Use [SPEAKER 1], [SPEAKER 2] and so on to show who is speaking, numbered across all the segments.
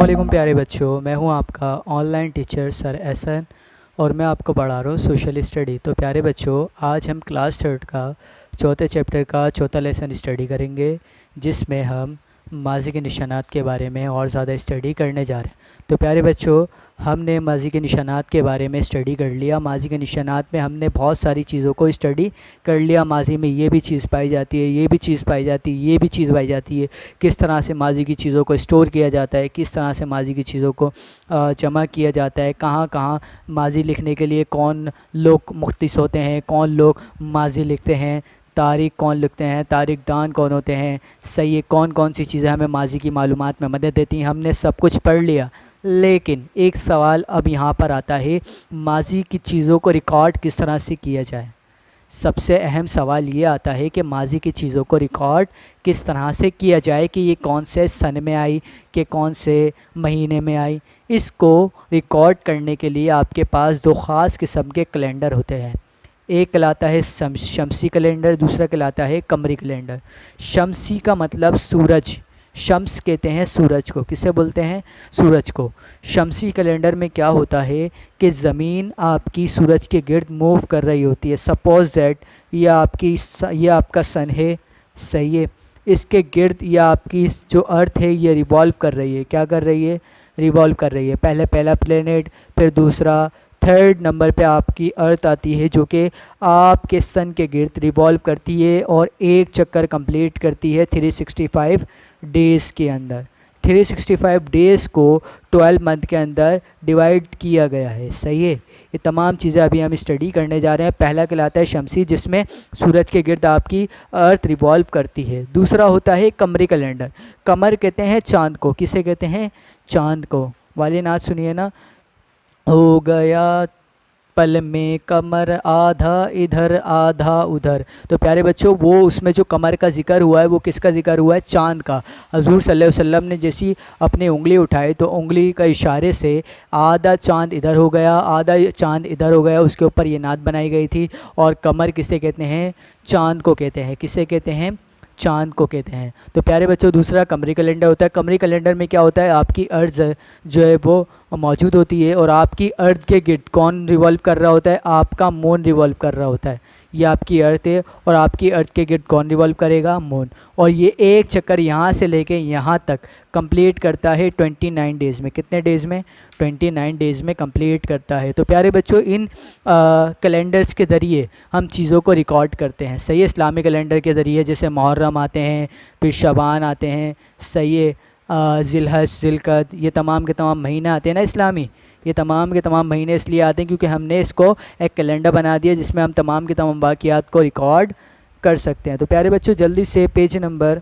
[SPEAKER 1] अस्सलामुअलैकुम प्यारे बच्चों, मैं हूं आपका ऑनलाइन टीचर सर एहसन और मैं आपको पढ़ा रहा हूं सोशल स्टडी। तो प्यारे बच्चों, आज हम क्लास थर्ड का चौथे चैप्टर का चौथा लेसन स्टडी करेंगे, जिसमें हम माजी के निशानात के बारे में और ज़्यादा स्टडी करने जा रहे हैं। तो प्यारे बच्चों, हमने माजी के निशानात के बारे में स्टडी कर लिया। माजी के निशानात में हमने बहुत सारी चीज़ों को स्टडी कर लिया। माजी में ये भी चीज़ पाई जाती है, ये भी चीज़ पाई जाती है, ये भी चीज़ पाई जाती है। किस तरह से माजी की चीज़ों को स्टोर किया जाता है, किस तरह से माजी की चीज़ों को जमा किया जाता है, कहाँ कहाँ माजी लिखने के लिए कौन लोग मुख्तस होते हैं, कौन लोग माजी लिखते हैं, तारीख़ कौन लिखते हैं, तारीख़ दान कौन होते हैं, सही है, कौन कौन सी चीज़ें हमें माजी की मालूमात में मदद देती हैं। हमने सब कुछ पढ़ लिया, लेकिन एक सवाल अब यहाँ पर आता है, माजी की चीज़ों को रिकॉर्ड किस तरह से किया जाए। सबसे अहम सवाल ये आता है कि माजी की चीज़ों को रिकॉर्ड किस तरह से किया जाए कि ये कौन से सन में आई, कि कौन से महीने में आई। इसको रिकॉर्ड करने के लिए आपके पास दो ख़ास किस्म के कैलेंडर होते हैं। एक कहलाता है शमसी कैलेंडर, दूसरा कहलाता है कमरी कैलेंडर। शमसी का मतलब सूरज, शम्स कहते हैं सूरज को। किसे बोलते हैं? सूरज को। शमसी कैलेंडर में क्या होता है कि ज़मीन आपकी सूरज के गिर्द मूव कर रही होती है। सपोज़ दैट ये आपका सन है, सही है, इसके गिर्द या आपकी जो अर्थ है ये रिवॉल्व कर रही है। क्या कर रही है? रिवॉल्व कर रही है। पहला प्लेनेट, फिर दूसरा, थर्ड नंबर पे आपकी अर्थ आती है, जो कि आपके सन के गिर्द रिवॉल्व करती है और एक चक्कर कंप्लीट करती है 365 डेज़ के अंदर। 365 डेज़ को 12 मंथ के अंदर डिवाइड किया गया है, सही है। ये तमाम चीज़ें अभी हम स्टडी करने जा रहे हैं। पहला कहलाता है शमसी, जिसमें सूरज के गिर्द आपकी अर्थ रिवॉल्व करती है। दूसरा होता है कमरी कैलेंडर। कमर कहते हैं चाँद को। किसे कहते हैं? चाँद को। वाले नाच सुनिए ना। हो गया पल में कमर आधा इधर आधा उधर। तो प्यारे बच्चों, वो उसमें जो कमर का जिक्र हुआ है वो किसका जिक्र हुआ है? चाँद का। हजूर सल्लल्लाहु अलैहि वसल्लम ने जैसी अपनी उंगली उठाई तो उंगली का इशारे से आधा चाँद इधर हो गया, आधा चाँद इधर हो गया, उसके ऊपर ये नात बनाई गई थी। और कमर किसे कहते हैं? चाँद को कहते हैं। किसे कहते हैं? चाँद को कहते हैं। तो प्यारे बच्चों, दूसरा कमरी कैलेंडर होता है। कमरी कैलेंडर में क्या होता है? आपकी अर्थ जो है वो मौजूद होती है और आपकी अर्थ के गिर्द कौन रिवॉल्व कर रहा होता है? आपका मून रिवॉल्व कर रहा होता है। ये आपकी अर्थ है और आपकी अर्थ के गिर्द कौन रिवॉल्व करेगा? मून। और ये एक चक्कर यहाँ से लेके यहाँ तक कंप्लीट करता है 29 डेज़ में। कितने डेज़ में? 29 डेज़ में कंप्लीट करता है। तो प्यारे बच्चों, इन कैलेंडर्स के ज़रिए हम चीज़ों को रिकॉर्ड करते हैं, सही है। इस्लामिक कैलेंडर के ज़रिए जैसे मुहर्रम आते हैं, फिर शबान आते हैं, सही है, ज़िलहज, ज़िलक़द, ये तमाम के तमाम महीने आते हैं ना इस्लामी। ये तमाम के तमाम महीने इसलिए आते हैं क्योंकि हमने इसको एक कैलेंडर बना दिया जिसमें हम तमाम के तमाम वाक़ियात को रिकॉर्ड कर सकते हैं। तो प्यारे बच्चों, जल्दी से पेज नंबर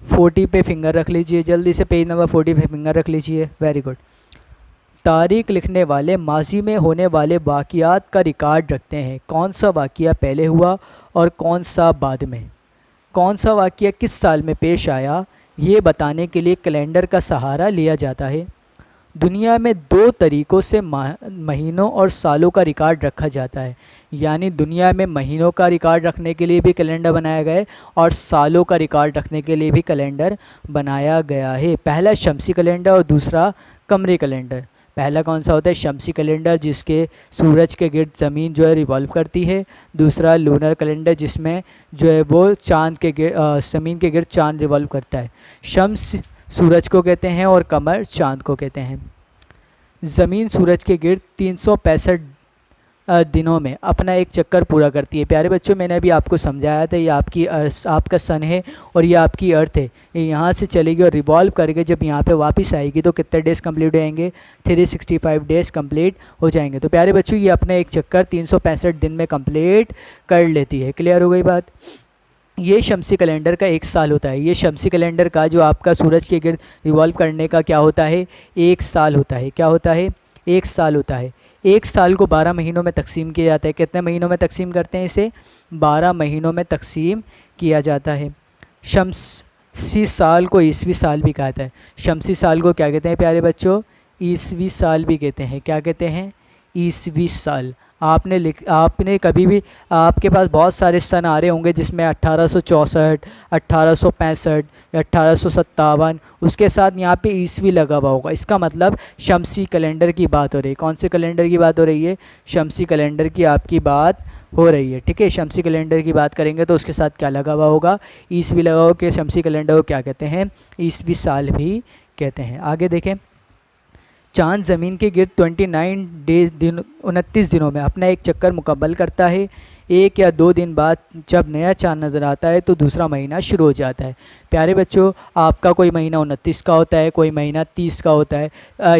[SPEAKER 1] 40 पे फिंगर रख लीजिए। जल्दी से पेज नंबर 40 पे फिंगर रख लीजिए। Very good. तारीख़ लिखने वाले माजी में होने वाले वाक़ियात का रिकॉर्ड रखते हैं। कौन सा वाक़िया पहले हुआ और कौन सा बाद में, कौन सा वाक़िया किस साल में पेश आया, ये बताने के लिए कैलेंडर का सहारा लिया जाता है। दुनिया में दो तरीक़ों से महीनों और सालों का रिकॉर्ड रखा जाता है। यानी दुनिया में महीनों का रिकॉर्ड रखने के लिए भी कैलेंडर बनाया गया है और सालों का रिकॉर्ड रखने के लिए भी कैलेंडर बनाया गया है। पहला शमसी कैलेंडर और दूसरा कमरी कैलेंडर। पहला कौन सा होता है? शमसी कैलेंडर, जिसके सूरज के गिर्द ज़मीन जो है रिवॉल्व करती है। दूसरा लूनर कैलेंडर, जिसमें जो है वो चाँद के गिर्द ज़मीन के गिर्द चाँद रिवॉल्व करता है। शम्स सूरज को कहते हैं और कमर चाँद को कहते हैं। ज़मीन सूरज के गिर्द 365 दिनों में अपना एक चक्कर पूरा करती है। प्यारे बच्चों, मैंने अभी आपको समझाया था, ये आपका सन है और ये आपकी अर्थ है। ये यहाँ से चलेगी और रिवॉल्व करके जब यहाँ पे वापस आएगी तो कितने डेज़ कंप्लीट हो जाएंगे? 365 डेज़ कंप्लीट हो जाएंगे। तो प्यारे बच्चों, ये अपना एक चक्कर 365 दिन में कंप्लीट कर लेती है। क्लियर हो गई बात? ये शमसी कैलेंडर का एक साल होता है। ये शमसी कैलेंडर का जो आपका सूरज के गिर्द रिवॉल्व करने का क्या होता है? एक साल होता है। क्या होता है? एक साल होता है। एक साल को 12 महीनों में तकसीम किया जाता है। कितने महीनों में तकसीम करते हैं इसे? 12 महीनों में तकसीम किया जाता है। शमसी साल को ईसवी साल भी कहता है। शमसी साल को क्या कहते हैं प्यारे बच्चों? ईसवी साल भी कहते हैं। क्या कहते हैं? ईसवी साल। आपने कभी भी, आपके पास बहुत सारे सन आ रहे होंगे जिसमें 1864, 1865 या 1857, उसके साथ यहाँ पे ईस्वी लगा हुआ होगा। इसका मतलब शमसी कैलेंडर की बात हो रही है। कौन से कैलेंडर की बात हो रही है? शमसी कैलेंडर की आपकी बात हो रही है। ठीक है, शमसी कैलेंडर की बात करेंगे तो उसके साथ क्या लगा हुआ होगा? ईस्वी लगा होगा। कि शमसी कैलेंडर को क्या कहते हैं? ईस्वी साल भी कहते हैं। आगे देखें, चांद ज़मीन के गिर्द 29 दिनों में अपना एक चक्कर मुकम्मल करता है। एक या दो दिन बाद जब नया चांद नज़र आता है तो दूसरा महीना शुरू हो जाता है। प्यारे बच्चों, आपका कोई महीना 29 का होता है, कोई महीना 30 का होता है।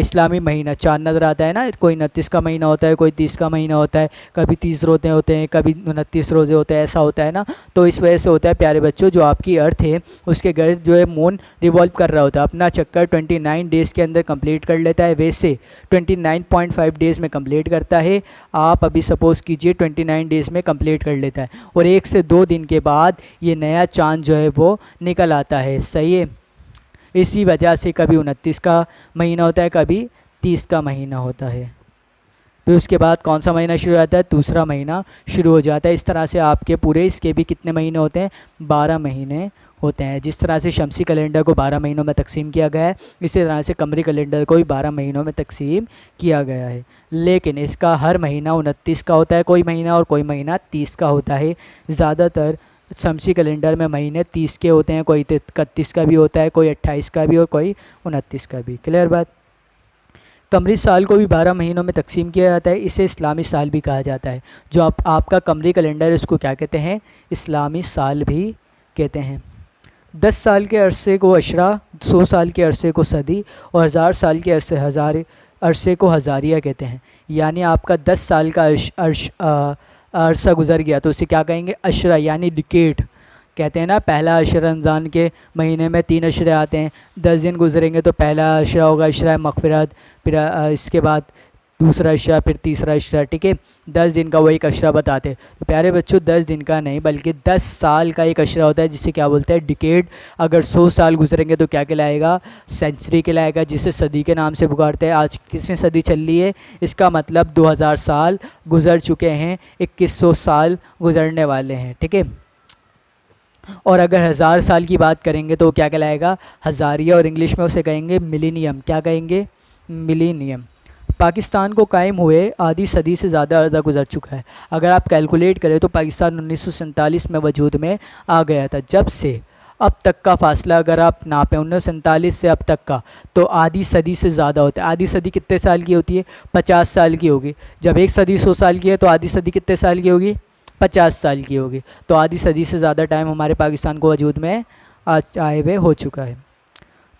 [SPEAKER 1] इस्लामी महीना चांद नज़र आता है ना, कोई 29 का महीना होता है, कोई 30 का महीना होता है, कभी 30 रोज़े होते हैं, कभी 29 रोज़े होते हैं, ऐसा होता है ना। तो इस वजह से होता है प्यारे बच्चों, जो आपकी अर्थ है उसके गर्द जो है मून रिवॉल्व कर रहा होता है, अपना चक्कर 29 डेज़ के अंदर कंप्लीट कर लेता है। वैसे 29.5 डेज़ में कंप्लीट करता है। आप अभी सपोज़ कीजिए 29 डेज़ में कंप्लीट कर लेता है और 1 से 2 दिन के बाद ये नया चांद जो है वो निकल आता है। सही है, इसी वजह से कभी 29 का महीना होता है, कभी 30 का महीना होता है। फिर उसके बाद कौन सा महीना शुरू हो जाता है? दूसरा महीना शुरू हो जाता है। इस तरह से आपके पूरे इसके भी कितने महीने होते हैं? 12 महीने होते हैं। जिस तरह से शमसी कैलेंडर को 12 महीनों में तकसीम किया गया है, इसी तरह से कमरी कैलेंडर को भी 12 महीनों में तकसीम किया गया है। लेकिन इसका हर महीना 29 का होता है कोई महीना, और कोई महीना 30 का होता है। ज़्यादातर शमसी कैलेंडर में महीने 30 के होते हैं, कोई 31 का भी होता है, कोई 28 का भी और कोई 29 का भी। क्लियर बात? कमरी साल को भी 12 महीनों में तकसीम किया जाता है। इसे इस्लामी साल भी कहा जाता है। जो आपका कमरी कैलेंडर है उसको क्या कहते हैं? इस्लामी साल भी कहते हैं। 10 साल के अरसे को अशरा, 100 साल के अरसे को सदी और 1000 साल के अरसे को हज़ारिया कहते हैं। यानी आपका 10 साल का अरसा गुजर गया तो उसे क्या कहेंगे? अशरा, यानी डिकेड कहते हैं ना। पहला अशरा रमज़ान के महीने में 3 अशरे आते हैं। 10 दिन गुजरेंगे तो पहला अशरा होगा अशरा मग़फ़िरत, फिर इसके बाद दूसरा अशरा, फिर तीसरा अशरा। ठीक है, 10 दिन का वो एक अशरा बताते हैं। तो प्यारे बच्चों, 10 दिन का नहीं बल्कि 10 साल का एक अशरा होता है, जिसे क्या बोलते हैं? डिकेड। अगर 100 साल गुजरेंगे तो क्या कहलाएगा? सेंचुरी कहलाएगा, जिसे सदी के नाम से पुकारते हैं। आज किसमें सदी चल रही है? इसका मतलब 2000 साल गुजर चुके हैं, 2100 साल गुजरने वाले हैं। ठीक है, और अगर 1000 साल की बात करेंगे तो क्या कहलाएगा? हज़ारिया, और इंग्लिश में उसे कहेंगे मिलीनियम। क्या कहेंगे? मिलीनियम। पाकिस्तान को कायम हुए आधी सदी से ज़्यादा अर्सा गुजर चुका है। अगर आप कैलकुलेट करें तो पाकिस्तान 1947 में वजूद में आ गया था। जब से अब तक का फासला अगर आप नापें 1947 से अब तक का, तो आधी सदी से ज़्यादा होता है। आधी सदी कितने साल की होती है? 50 साल की होगी। जब एक सदी 100 साल की है तो आधी सदी कितने साल की होगी? 50 साल की होगी। तो आधी सदी से ज़्यादा टाइम हमारे पाकिस्तान को वजूद में आए हुए हो चुका है।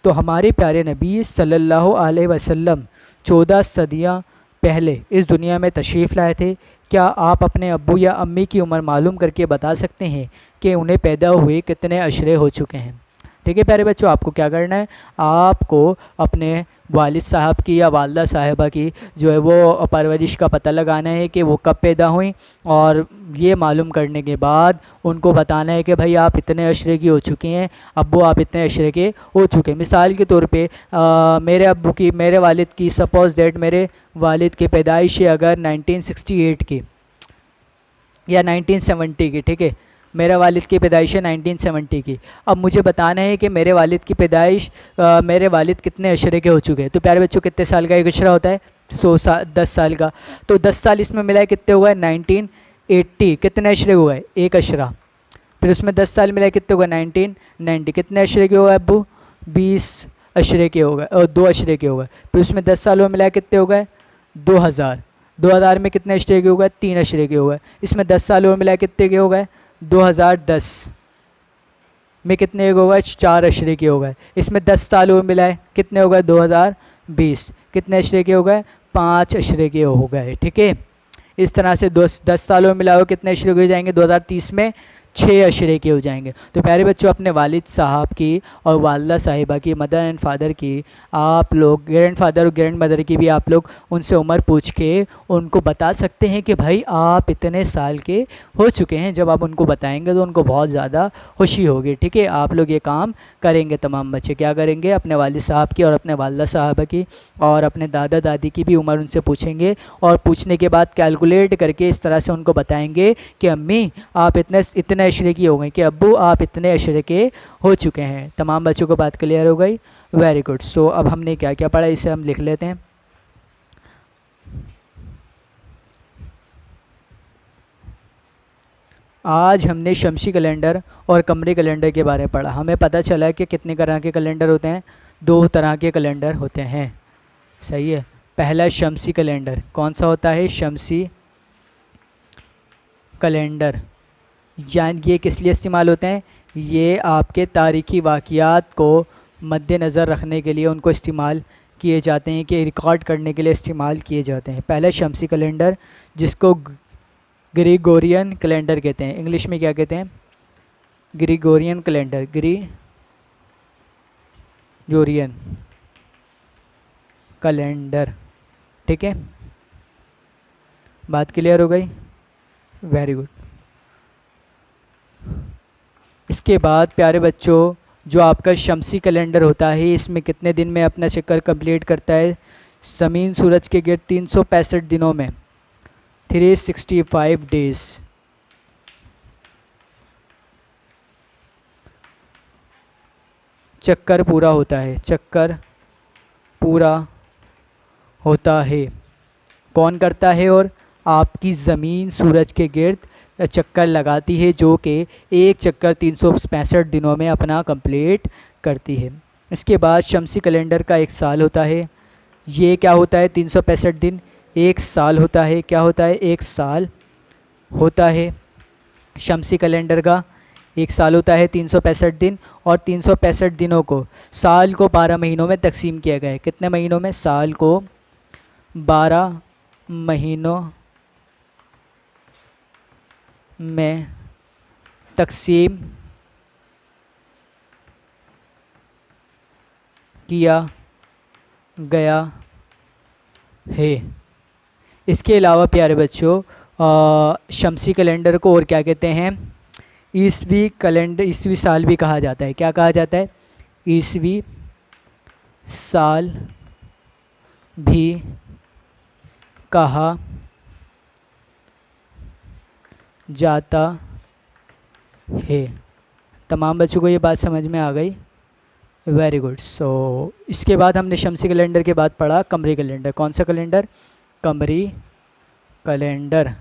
[SPEAKER 1] तो हमारे प्यारे नबी सल्लल्लाहु अलैहि वसल्लम 14 सदियाँ पहले इस दुनिया में तशरीफ़ लाए थे। क्या आप अपने अब्बू या अम्मी की उम्र मालूम करके बता सकते हैं कि उन्हें पैदा हुए कितने अशरे हो चुके हैं? ठीक है प्यारे बच्चों, आपको क्या करना है? आपको अपने वालिद साहब की या वालदा साहिबा की जो है वो परवरिश का पता लगाना है कि वो कब पैदा हुई, और ये मालूम करने के बाद उनको बताना है कि भाई आप इतने अशरे की हो चुकी हैं, अब्बू आप इतने अशरे के हो चुके हैं। मिसाल के तौर पे मेरे वालिद की सपोज़ दैट मेरे वालिद की पैदाइश है अगर 1968 की या 1970 की। ठीक है, मेरा वालिद की पैदाइश है 1970 की। अब मुझे बताना है कि मेरे वालिद की पैदाइश मेरे वालिद कितने अशरे के हो चुके हैं। तो प्यारे बच्चों, कितने साल का एक अशरा होता है? 10 साल का। तो 10 साल इसमें मिला है, कितने हुआ है? 1980। कितने अशरे हुआ है? एक अशरा। फिर उसमें 10 साल मिला है, कितने हुआ? 1990। कितने अशरे के हो गए अब्बू? 20 अशरे के हो गए, और 2 अशरे के हो गए। फिर उसमें 10 साल में मिला है, कितने हो गए? 2000। 2000 में कितने अशरे के हो गए? 3 अशरे के हो गए। इसमें 10 साल में मिला है, कितने के हो गए? 2010 में कितने हो गए? 4 अशरे के हो गए। इसमें 10 साल और मिला है, कितने हो गए? 2020। कितने अशरे के हो गए? 5 अशरे के हो गए। ठीक है, इस तरह से 10 सालों में मिला हो कितने अशरे हो जाएंगे? 2030 में 6 अशरे के हो जाएंगे। तो प्यारे बच्चों, अपने वालिद साहब की और वालदा साहिबा की, मदर एंड फादर की, आप लोग ग्रैंड फादर और ग्रैंड मदर की भी आप लोग उनसे उम्र पूछ के उनको बता सकते हैं कि भाई आप इतने साल के हो चुके हैं। जब आप उनको बताएंगे तो उनको बहुत ज़्यादा खुशी होगी। ठीक है, आप लोग ये काम करेंगे। तमाम बच्चे क्या करेंगे, अपने वालिद साहब की और अपने वालदा साहबा की और अपने दादा दादी की भी उम्र उनसे पूछेंगे, और पूछने के बाद कैलकुलेट करके इस तरह से उनको बताएंगे कि अम्मी आप इतने अशरे की हो गई, कि अब्बू आप इतने अशरे के हो चुके हैं। तमाम बच्चों को बात क्लियर हो गई। Very good. सो अब हमने क्या क्या पढ़ा, इसे हम लिख लेते हैं। आज हमने शमसी कैलेंडर और कमरी कैलेंडर के बारे में पढ़ा। हमें पता चला कि कितने तरह के कैलेंडर होते हैं, 2 तरह के कैलेंडर होते हैं। सही है। पहला शमसी कैलेंडर कौन सा होता है, शमसी कैलेंडर। यानी ये किस लिए इस्तेमाल होते हैं, ये आपके तारीख़ी वाक़ियात को मद्देनज़र रखने के लिए उनको इस्तेमाल किए जाते हैं, कि रिकॉर्ड करने के लिए इस्तेमाल किए जाते हैं। पहला शमसी कैलेंडर, जिसको ग्रिगोरियन कैलेंडर कहते हैं। इंग्लिश में क्या कहते हैं, ग्रिगोरियन कैलेंडर, ग्रिगोरियन कैलेंडर। ठीक है, बात क्लियर हो गई। Very good. इसके बाद प्यारे बच्चों, जो आपका शमसी कैलेंडर होता है, इसमें कितने दिन में अपना चक्कर कंप्लीट करता है, ज़मीन सूरज के गिर्द 365 दिनों में, 365 डेज़। चक्कर पूरा होता है, चक्कर पूरा होता है। कौन करता है, और आपकी ज़मीन सूरज के गिर्द चक्कर लगाती है, जो कि एक चक्कर 365 दिनों में अपना कंप्लीट करती है। इसके बाद शमसी कैलेंडर का एक साल होता है। ये क्या होता है, 365 दिन एक साल होता है। क्या होता है, एक साल होता है। शमसी कैलेंडर का एक साल होता है, 365 दिन, और 365 दिनों को, साल को 12 महीनों में तकसीम किया गया है। कितने महीनों में, साल को 12 महीनों में तकसीम किया गया है। इसके अलावा प्यारे बच्चों, शमसी कैलेंडर को और क्या कहते हैं, ईसवी कैलेंडर, ईसवी साल भी कहा जाता है। क्या कहा जाता है, ईसवी साल भी कहा जाता है। तमाम बच्चों को ये बात समझ में आ गई। Very good. सो इसके बाद हमने शमसी कैलेंडर के बाद पढ़ा कमरी कैलेंडर। कौन सा कैलेंडर, कमरी कैलेंडर।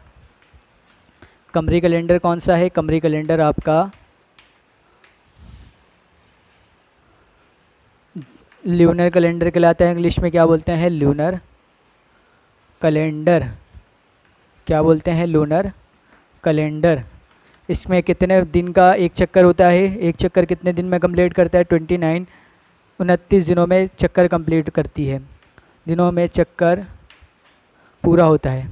[SPEAKER 1] कमरी कैलेंडर कौन सा है, कमरी कैलेंडर आपका ल्यूनर कैलेंडर कहलाता है। इंग्लिश में क्या बोलते हैं, ल्यूनर कैलेंडर। क्या बोलते हैं, लूनर कैलेंडर। इसमें कितने दिन का एक चक्कर होता है, एक चक्कर कितने दिन में कंप्लीट करता है, 29 दिनों में चक्कर कंप्लीट करती है, दिनों में चक्कर पूरा होता है,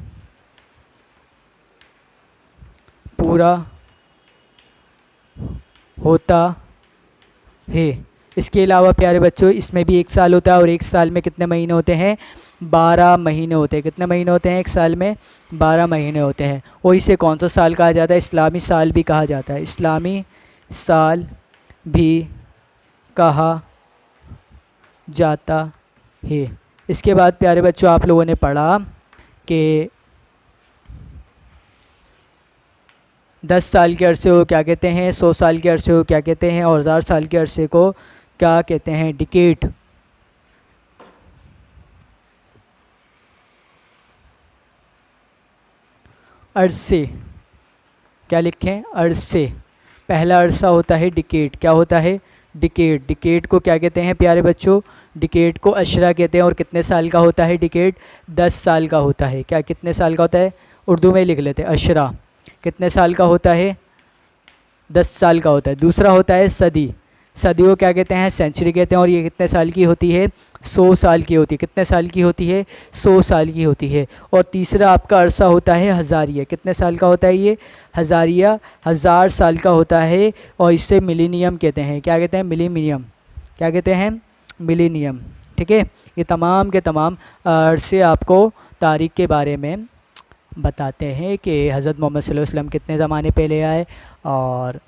[SPEAKER 1] पूरा होता है। इसके अलावा प्यारे बच्चों, इसमें भी एक साल होता है, और एक साल में कितने महीने होते हैं, 12 महीने होते हैं। कितने महीने होते हैं एक साल में, 12 महीने होते हैं। और इसे कौन सा साल कहा जाता है, इस्लामी साल भी कहा जाता है। इस्लामी साल भी कहा जाता है। इसके बाद प्यारे बच्चों, आप लोगों ने पढ़ा कि 10 साल के अरसे को क्या कहते हैं, 100 साल के अरसे को क्या कहते हैं, और 1000 साल के अरसे को क्या कहते हैं, डिकेड। अरसे क्या लिखें, अरसे। पहला अरसा होता है डिकेड। क्या होता है, डिकेड। डिकेड को क्या कहते हैं प्यारे बच्चों, डिकेड को अशरा कहते हैं। और कितने साल का होता है डिकेड, 10 साल का होता है। क्या कितने साल का होता है, उर्दू में लिख लेते हैं, अशरा कितने साल का होता है, 10 साल का होता है। दूसरा होता है सदी। सदी को क्या कहते हैं, सेंचुरी कहते हैं। और ये कितने साल की होती है, 100 साल की होती है। कितने साल की होती है, 100 साल की होती है। और तीसरा आपका अरसा होता है हज़ारिया। कितने साल का होता है ये, हज़ारिया, 1000 साल का होता है। और इसे मिलीनियम कहते हैं। क्या कहते हैं, मिलीनियम, क्या कहते हैं, मिलीनियम। ठीक है, ये तमाम के तमाम अरसे आपको तारीख़ के बारे में बताते हैं कि हज़रत मोहम्मद सल्लल्लाहु अलैहि वसल्लम कितने ज़माने पहले आए, और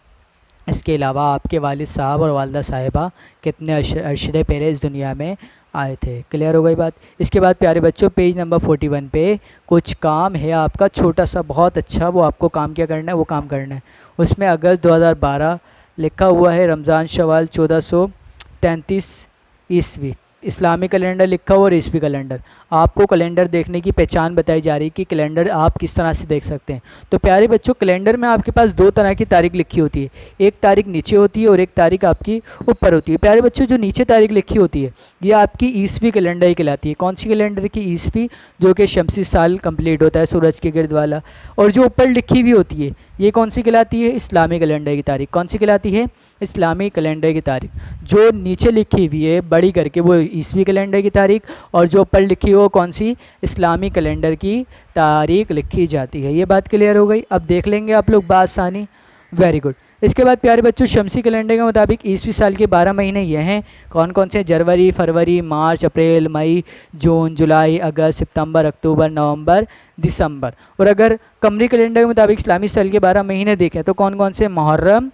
[SPEAKER 1] इसके अलावा आपके वालिद साहब और वालदा साहिबा कितने अशरे पहले इस दुनिया में आए थे। क्लियर हो गई बात। इसके बाद प्यारे बच्चों पेज नंबर 41 पे कुछ काम है आपका, छोटा सा बहुत अच्छा, वो आपको काम क्या करना है, वो काम करना है। उसमें अगस्त 2012 लिखा हुआ है, रमज़ान शवाल 1433 ईस्वी, इस्लामी कैलेंडर लिखा हुआ और ईस्वी कैलेंडर। आपको कैलेंडर देखने की पहचान बताई जा रही है कि कैलेंडर आप किस तरह से देख सकते हैं। तो प्यारे बच्चों कैलेंडर में आपके पास दो तरह की तारीख लिखी होती है, एक तारीख नीचे होती है और एक तारीख आपकी ऊपर होती है। प्यारे बच्चों जो नीचे तारीख लिखी होती है ये आपकी ईस्वी कैलेंडर ही कहलाती है। कौन सी कैलेंडर की, ईस्वी, जो कि शमसी साल कंप्लीट होता है सूरज के गिर्द वाला। और जो ऊपर लिखी हुई होती है ये कौन सी कहलाती है, इस्लामी कैलेंडर की तारीख। कौन सी कहलाती है, इस्लामी कैलेंडर की तारीख। जो नीचे लिखी हुई है बड़ी करके वो ईस्वी कैलेंडर की तारीख, और जो ऊपर लिखी हो कौन सी, इस्लामी कैलेंडर की तारीख लिखी जाती है। ये बात क्लियर हो गई। अब देख लेंगे आप लोग बासानी। Very good. इसके बाद प्यारे बच्चों शमसी कैलेंडर के मुताबिक ईस्वी साल के 12 महीने ये हैं, कौन कौन से, जनवरी, फरवरी, मार्च, अप्रैल, मई, जून, जुलाई, अगस्त, सितंबर, अक्टूबर, नवंबर, दिसंबर। और अगर कमरी कैलेंडर के मुताबिक इस्लामी साल के 12 महीने देखें तो कौन कौन से, मुहर्रम,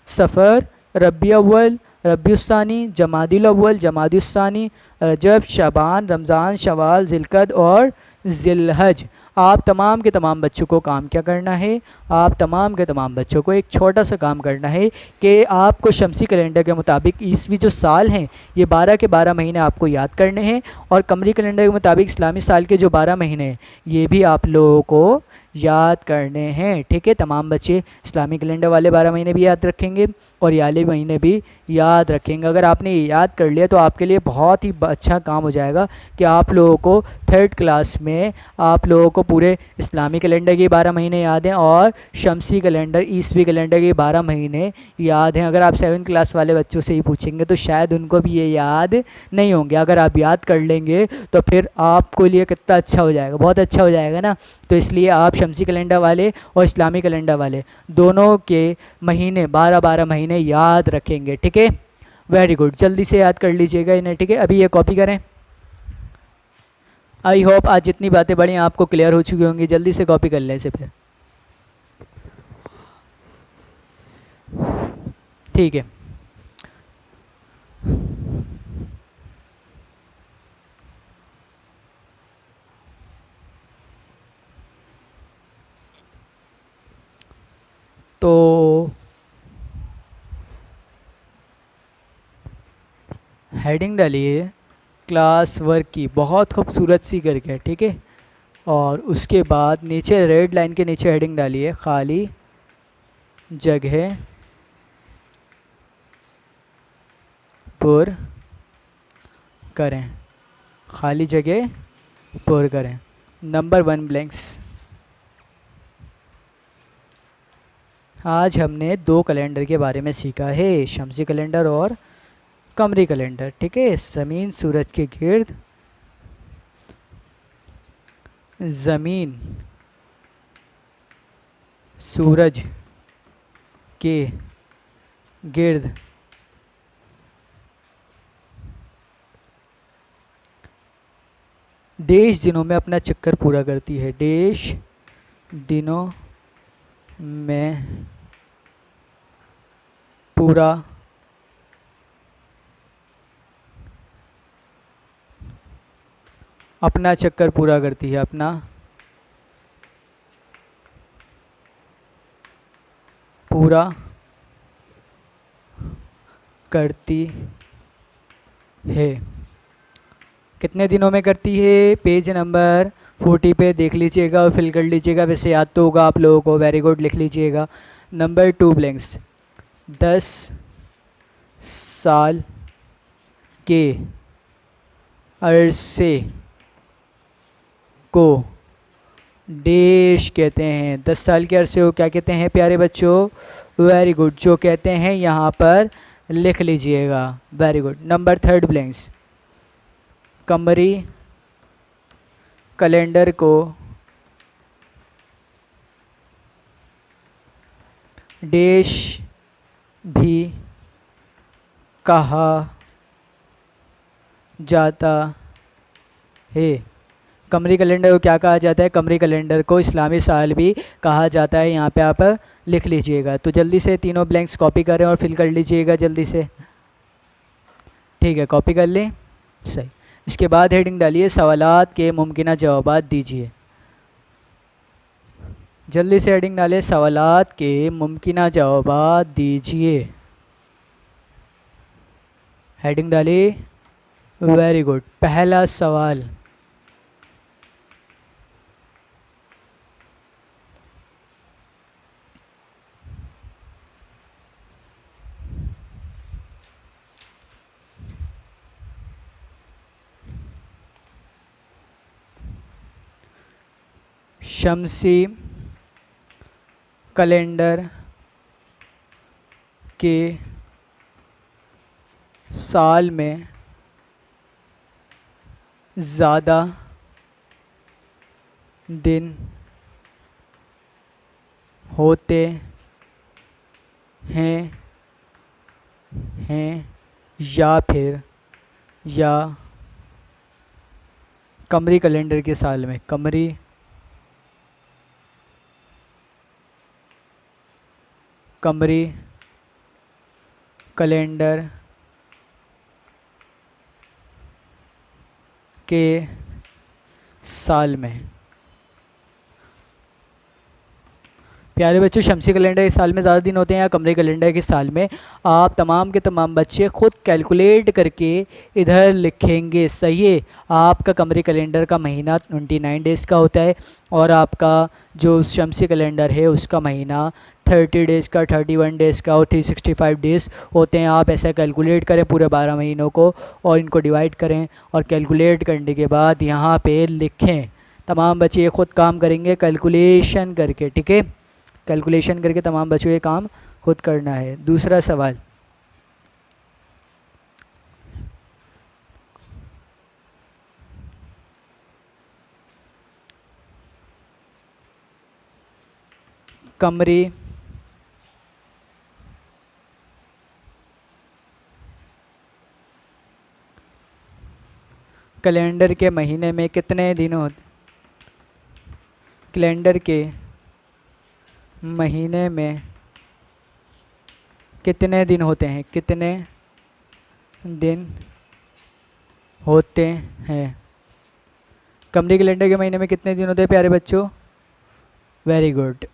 [SPEAKER 1] सफ़र, रबी अव्वल, रबीउस्सानी, जमादिल अव्वल, जमादिउस्सानी, रजब, शबान, रमज़ान, शवाल, जिलकद और जिलहज। आप तमाम के तमाम बच्चों को काम क्या करना है, आप तमाम के तमाम बच्चों को एक छोटा सा काम करना है कि आपको शमसी कैलेंडर के मुताबिक ईस्वी जो साल हैं ये 12 के 12 महीने आपको याद करने हैं, और कमरी कैलेंडर के मुताबिक इस्लामी साल के जो 12 महीने हैं ये भी आप लोगों को याद करने हैं। ठीक है, तमाम बच्चे इस्लामी कैलेंडर वाले 12 महीने भी याद रखेंगे और ये वाले महीने भी याद रखेंगे। अगर आपने ये याद कर लिया तो आपके लिए बहुत ही अच्छा काम हो जाएगा कि आप लोगों को 3rd क्लास में आप लोगों को पूरे इस्लामी कैलेंडर के 12 महीने याद हैं और शमसी कैलेंडर, ईस्वी कैलेंडर के 12 महीने याद हैं। अगर आप 7th क्लास वाले बच्चों से ही पूछेंगे तो शायद उनको भी ये याद नहीं होंगे। अगर आप याद कर लेंगे तो फिर आपको लिए कितना अच्छा हो जाएगा, बहुत अच्छा हो जाएगा ना। तो इसलिए आप शमसी कैलेंडर वाले और इस्लामी कैलेंडर वाले दोनों के महीने 12-12 महीने याद रखेंगे। ठीक है, वेरी गुड, जल्दी से याद कर लीजिएगा इन्हें। ठीक है, अभी ये कॉपी करें। आई होप आज जितनी बातें बड़ी आपको क्लियर हो चुकी होंगी, जल्दी से कॉपी कर लें इसे फिर। ठीक है, तो हेडिंग डालिए क्लास वर्क की, बहुत खूबसूरत सी करके। ठीक है, और उसके बाद नीचे रेड लाइन के नीचे हेडिंग डालिए खाली जगह पुर करें, खाली जगह पुर करें। Number 1 blanks. आज हमने 2 कैलेंडर के बारे में सीखा है, शमसी कैलेंडर और कमरी कैलेंडर। ठीक है, ज़मीन सूरज के गिर्द, ज़मीन सूरज के गिर्द देश दिनों में अपना चक्कर पूरा करती है, देश दिनों में पूरा अपना चक्कर पूरा करती है, अपना पूरा करती है। कितने दिनों में करती है, पेज नंबर 40 पे देख लीजिएगा और फिल कर लीजिएगा। वैसे याद तो होगा आप लोगों को, वेरी गुड, लिख लीजिएगा। Number 2 blanks. 10 साल के अरसे को डेश कहते हैं। 10 साल के अरसे को क्या कहते हैं प्यारे बच्चों, वेरी गुड, जो कहते हैं यहाँ पर लिख लीजिएगा। Very good. Number third blanks, कमरी कैलेंडर को डैश भी कहा जाता है। कमरी कैलेंडर को क्या कहा जाता है? कमरी कैलेंडर को इस्लामी साल भी कहा जाता है। यहाँ पे आप लिख लीजिएगा। तो जल्दी से तीनों ब्लैंक्स कॉपी करें और फिल कर लीजिएगा जल्दी से। ठीक है, कॉपी कर लें। सही। इसके बाद हेडिंग डालिए, सवालात के मुमकिन जवाबात दीजिए। जल्दी से हेडिंग डालिए, सवालात के मुमकिन जवाबात दीजिए। हेडिंग डालिए। Very good. पहला सवाल, शमसी कैलेंडर के साल में ज़्यादा दिन होते हैं या फिर कमरी कैलेंडर के साल में, कमरी कैलेंडर के साल में। प्यारे बच्चों, शमसी कैलेंडर के साल में ज़्यादा दिन होते हैं या कमरे कैलेंडर के साल में? आप तमाम के तमाम बच्चे खुद कैलकुलेट करके इधर लिखेंगे। सही है। आपका कमरे कैलेंडर का महीना 29 डेज़ का होता है और आपका जो शमसी कैलेंडर है उसका महीना 30 डेज़ का, 31 डेज़ का और 365 डेज़ होते हैं। आप ऐसा कैलकुलेट करें पूरे 12 महीनों को और इनको डिवाइड करें और कैलकुलेट करने के बाद यहाँ पे लिखें। तमाम बच्चे खुद काम करेंगे कैलकुलेशन करके। ठीक है, कैलकुलेशन करके तमाम बच्चों ये काम खुद करना है। दूसरा सवाल, कमरी कैलेंडर के महीने में कितने दिन होते? कैलेंडर के महीने में कितने दिन होते हैं? कितने दिन होते हैं? कमरी कैलेंडर के महीने में कितने दिन होते हैं प्यारे बच्चों? Very good.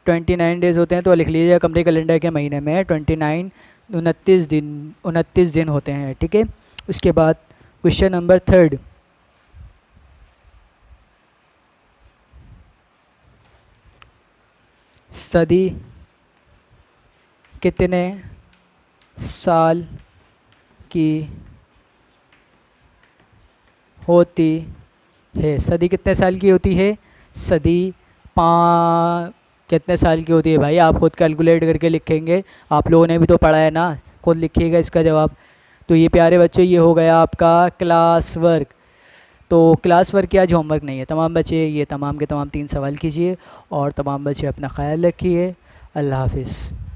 [SPEAKER 1] 29 डेज़ होते हैं। तो लिख लीजिए कमरी कैलेंडर के महीने में 29 दिन होते हैं। ठीक है। उसके बाद क्वेश्चन नंबर थर्ड, सदी कितने साल की होती है? सदी कितने साल की होती है? सदी कितने साल की होती है? भाई आप खुद कैलकुलेट करके लिखेंगे। आप लोगों ने भी तो पढ़ा है ना, खुद लिखिएगा इसका जवाब। तो ये प्यारे बच्चों ये हो गया आपका क्लास वर्क। तो क्लास वर्क की आज होमवर्क नहीं है। तमाम बच्चे ये तमाम के तमाम 3 सवाल कीजिए और तमाम बच्चे अपना ख्याल रखिए। अल्लाह हाफिज़।